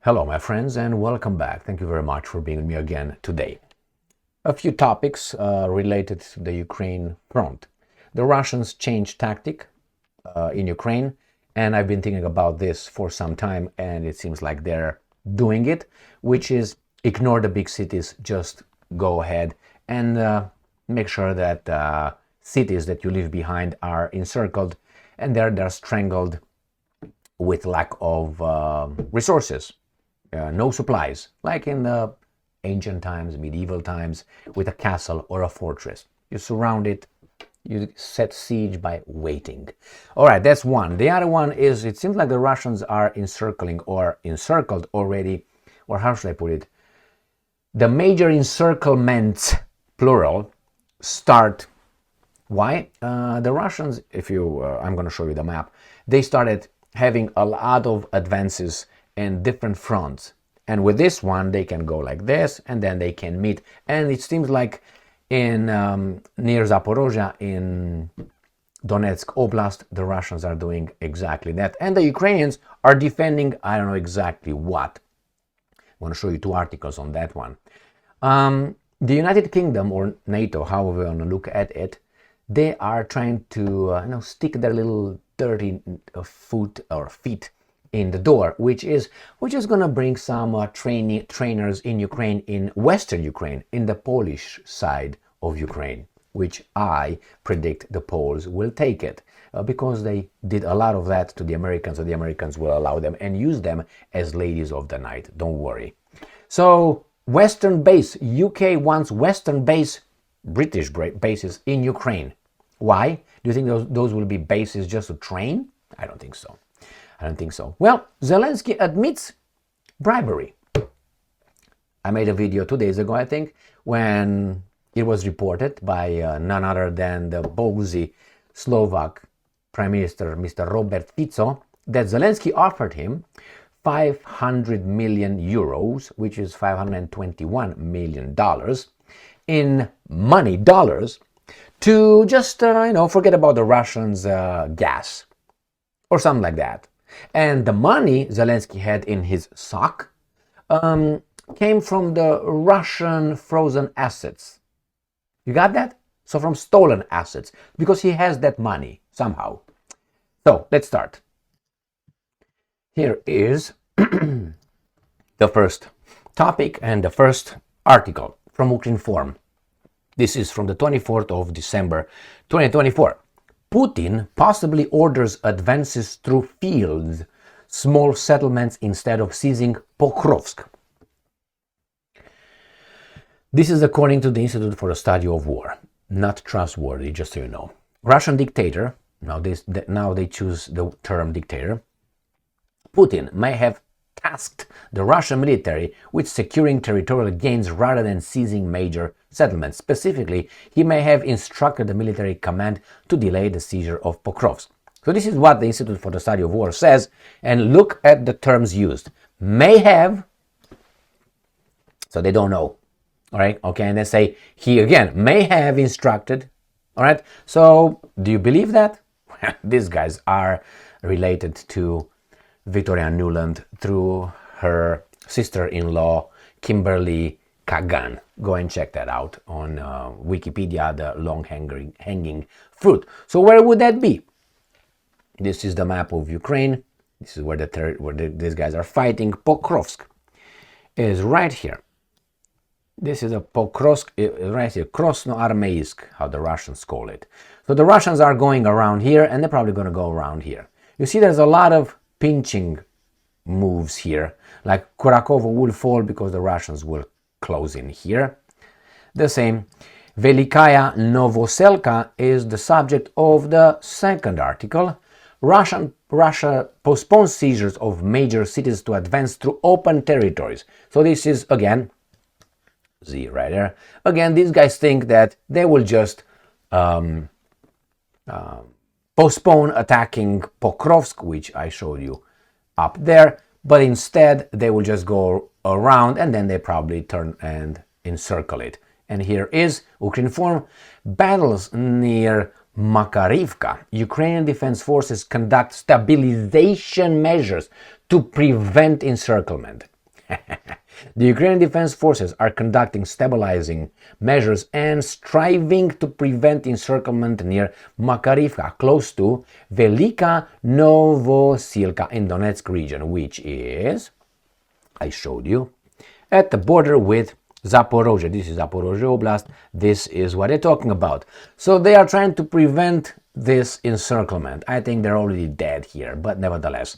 Hello, my friends, and welcome back. Thank you very much for being with me again today. A few topics related to the Ukraine front. The Russians changed tactic in Ukraine, and I've been thinking about this for some time, and it seems like they're doing it, which is ignore the big cities, just go ahead and make sure that cities that you leave behind are encircled and they're strangled with lack of resources. No supplies, like in the ancient times, medieval times, with a castle or a fortress. You surround it, you set siege by waiting. All right, that's one. The other one is, it seems like the Russians are encircling or encircled already, or how should I put it? The major encirclements, plural, start. Why? The Russians, I'm going to show you the map, they started having a lot of advances in different fronts, and with this one they can go like this and then they can meet, and it seems like in near Zaporozhye in Donetsk Oblast the Russians are doing exactly that, and the Ukrainians are defending I don't know exactly what. I want to show you two articles on that one. The United Kingdom or NATO, however you want to look at it, they are trying to stick their little dirty foot or feet in the door, which is going to bring some trainers in Ukraine, in Western Ukraine, in the Polish side of Ukraine, which I predict the Poles will take it because they did a lot of that to the Americans, so the Americans will allow them and use them as ladies of the night. Don't worry. So Western base, UK wants Western base, British bases in Ukraine. Why? Do you think those will be bases just to train? I don't think so. Well, Zelensky admits bribery. I made a video 2 days ago, I think, when it was reported by none other than the bossy Slovak Prime Minister, Mr. Robert Fico, that Zelensky offered him 500 million euros, which is $521 million in money, dollars, to just, forget about the Russians' gas or something like that. And the money Zelensky had in his sock came from the Russian frozen assets. You got that? So from stolen assets, because he has that money somehow. So let's start. Here is the first topic and the first article from Ukrinform. This is from the 24th of December 2024. Putin possibly orders advances through fields, small settlements instead of seizing Pokrovsk. This is according to the Institute for the Study of War. Not trustworthy, just so you know. Russian dictator, now they choose the term dictator, Putin may have tasked the Russian military with securing territorial gains rather than seizing major settlements. Specifically, he may have instructed the military command to delay the seizure of Pokrovsk. So this is what the Institute for the Study of War says, and look at the terms used. May have, so they don't know, all right, okay, and they say he again may have instructed, all right, so do you believe that? These guys are related to Victoria Nuland through her sister-in-law Kimberly Kagan. Go and check that out on Wikipedia, the long-hanging fruit. So where would that be? This is the map of Ukraine. This is where these guys are fighting. Pokrovsk is right here. This is a Pokrovsk, right here, Krasnoarmeysk, how the Russians call it. So the Russians are going around here, and they're probably going to go around here. You see there's a lot of pinching moves here, like Kurakovo will fall because the Russians will close in here. The same. Velikaya Novoselka is the subject of the second article. Russia postpones seizures of major cities to advance through open territories. So this is again Z right there. Again, these guys think that they will just postpone attacking Pokrovsk, which I showed you up there, but instead they will just go around and then they probably turn and encircle it. And here is Ukrinform. Battles near Makarivka. Ukrainian Defense Forces conduct stabilization measures to prevent encirclement. The Ukrainian Defense Forces are conducting stabilizing measures and striving to prevent encirclement near Makarivka, close to Velika Novosilka in Donetsk region, which is, I showed you, at the border with Zaporozhye. This is Zaporozhye Oblast. This is what they're talking about. So they are trying to prevent this encirclement. I think they're already dead here, but nevertheless.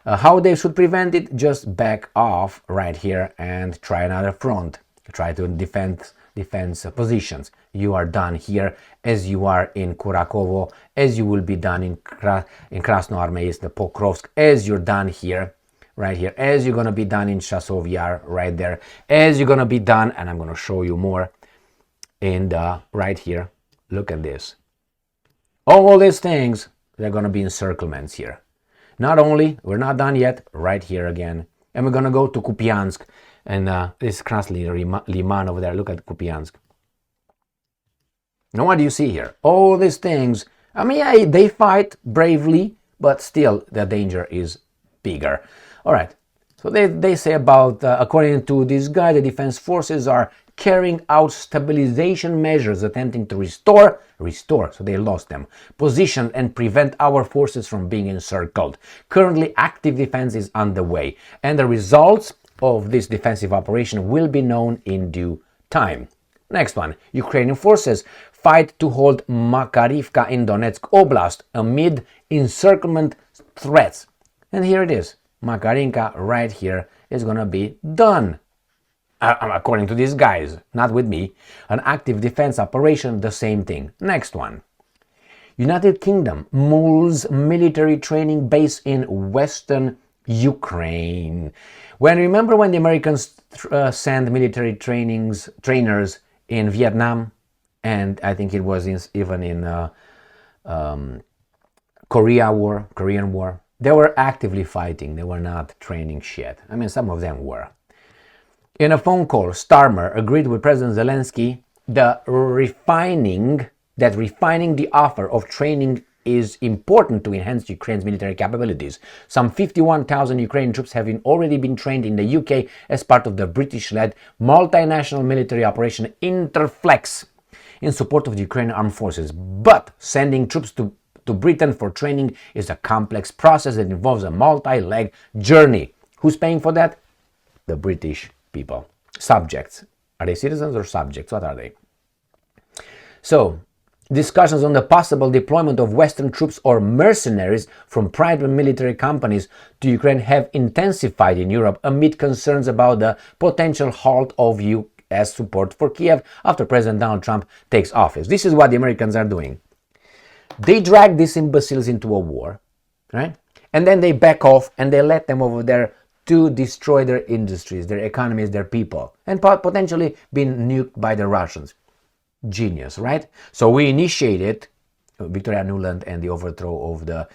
How they should prevent it? Just back off right here and try another front. Try to defend positions. You are done here as you are in Kurakovo, as you will be done in Krasnoarmeysk, the Pokrovsk, as you're done here, right here, as you're going to be done in Chasov Yar, right there, as you're going to be done, and I'm going to show you more, in right here. Look at this. All these things, they're going to be encirclements here. Not only, we're not done yet, right here again. And we're going to go to Kupiansk. And this Krasny Liman over there. Look at Kupiansk. Now what do you see here? All these things. I mean, yeah, they fight bravely, but still the danger is bigger. All right. So they say about, according to this guy, the defense forces are carrying out stabilization measures, attempting to restore, so they lost them, position and prevent our forces from being encircled. Currently, active defense is underway, and the results of this defensive operation will be known in due time. Next one, Ukrainian forces fight to hold Makarivka in Donetsk Oblast amid encirclement threats. And here it is, Makarivka right here is going to be done. According to these guys, not with me. An active defense operation, the same thing. Next one. United Kingdom, mulls military training base in western Ukraine. Remember when the Americans sent military trainers in Vietnam, and I think it was even in Korean War, they were actively fighting. They were not training shit. I mean, some of them were. In a phone call, Starmer agreed with President Zelensky that refining the offer of training is important to enhance Ukraine's military capabilities. Some 51,000 Ukrainian troops have already been trained in the UK as part of the British-led multinational military operation Interflex in support of the Ukrainian armed forces. But sending troops to Britain for training is a complex process that involves a multi-leg journey. Who's paying for that? The British people. Subjects. Are they citizens or subjects? What are they? So, discussions on the possible deployment of Western troops or mercenaries from private military companies to Ukraine have intensified in Europe amid concerns about the potential halt of U.S. support for Kiev after President Donald Trump takes office. This is what the Americans are doing. They drag these imbeciles into a war, right? And then they back off and they let them over there to destroy their industries, their economies, their people, and potentially being nuked by the Russians. Genius, right? So we initiated Victoria Nuland and the overthrow of the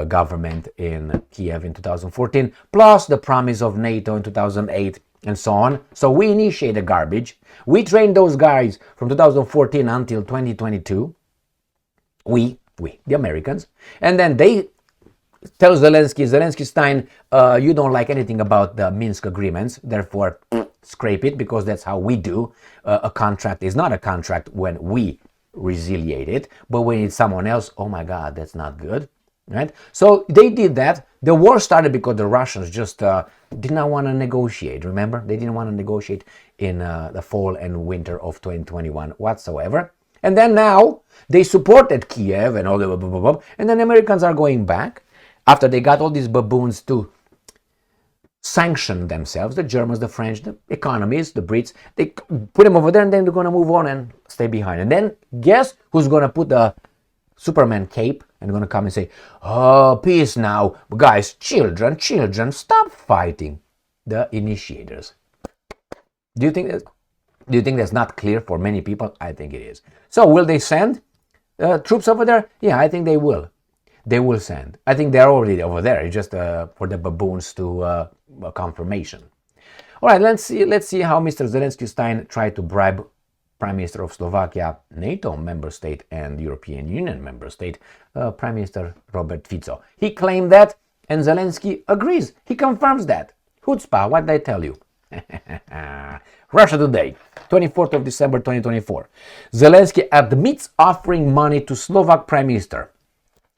government in Kiev in 2014, plus the promise of NATO in 2008 and so on. So we initiate the garbage. We trained those guys from 2014 until 2022. We, the Americans. And then they tell Zelensky, Stein, you don't like anything about the Minsk agreements, therefore scrape it, because that's how we do. A contract is not a contract when we resiliate it, but when it's someone else, oh my God, that's not good, right? So they did that. The war started because the Russians just did not want to negotiate, remember? They didn't want to negotiate in the fall and winter of 2021 whatsoever. And then now they supported Kiev and all the blah, blah, blah, blah. And then Americans are going back after they got all these baboons to sanction themselves, the Germans, the French, the economies, the Brits. They put them over there and then they're going to move on and stay behind. And then guess who's going to put the Superman cape and going to come and say, oh, peace now. Guys, children, stop fighting. The initiators. Do you think that's not clear for many people? I think it is. So will they send troops over there? Yeah, I think they will. They will send. I think they're already over there. It's just for the baboons to confirmation. All right, let's see how Mr. Zelensky Stein tried to bribe Prime Minister of Slovakia, NATO member state and European Union member state, Prime Minister Robert Fico. He claimed that, and Zelensky agrees. He confirms that. Chutzpah, what did I tell you? Russia Today, 24th of December 2024. Zelensky admits offering money to Slovak Prime Minister.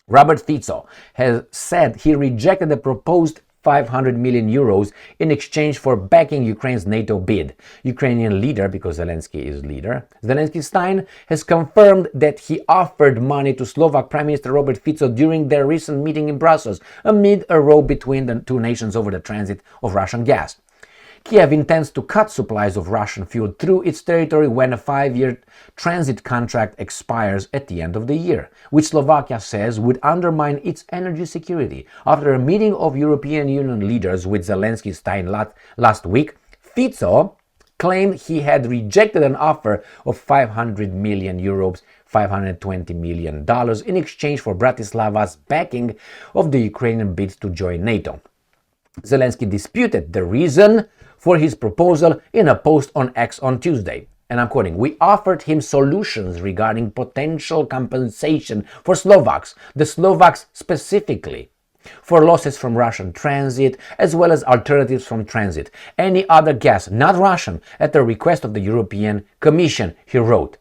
Robert Fico has said he rejected the proposed 500 million euros in exchange for backing Ukraine's NATO bid. Ukrainian leader, because Zelensky is leader, Zelensky Stein has confirmed that he offered money to Slovak Prime Minister Robert Fico during their recent meeting in Brussels, amid a row between the two nations over the transit of Russian gas. Kiev intends to cut supplies of Russian fuel through its territory when a 5-year transit contract expires at the end of the year, which Slovakia says would undermine its energy security. After a meeting of European Union leaders with Zelensky Stein last week, Fico claimed he had rejected an offer of 500 million euros, $520 million in exchange for Bratislava's backing of the Ukrainian bid to join NATO. Zelensky disputed the reason for his proposal in a post on X on Tuesday. And I'm quoting, "We offered him solutions regarding potential compensation for Slovaks, the Slovaks specifically, for losses from Russian transit, as well as alternatives from transit. Any other gas, not Russian, at the request of the European Commission," he wrote.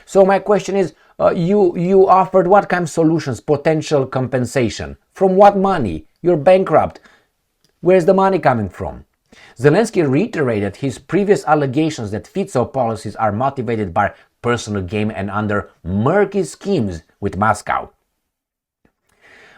So my question is, you offered what kind of solutions, potential compensation? From what money? You're bankrupt. Where's the money coming from? Zelensky reiterated his previous allegations that Fico policies are motivated by personal gain and under murky schemes with Moscow.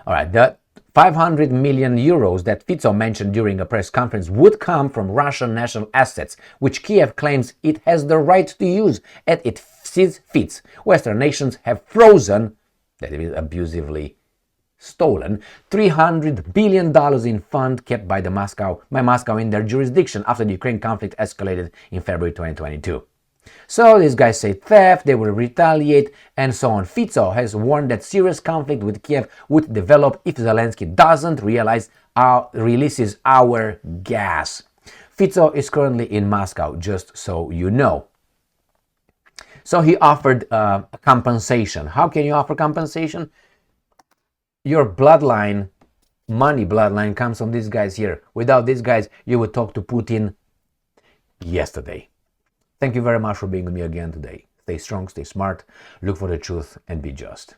All right, the 500 million euros that Fico mentioned during a press conference would come from Russian national assets, which Kiev claims it has the right to use as it sees fit. Western nations have frozen, that is abusively stolen, $300 billion in funds kept by Moscow in their jurisdiction after the Ukraine conflict escalated in February 2022. So these guys say theft, they will retaliate, and so on. Fico has warned that serious conflict with Kiev would develop if Zelensky doesn't releases our gas. Fico is currently in Moscow, just so you know. So he offered compensation. How can you offer compensation? Your bloodline, money bloodline, comes from these guys here. Without these guys, you would talk to Putin yesterday. Thank you very much for being with me again today. Stay strong, stay smart, look for the truth, and be just.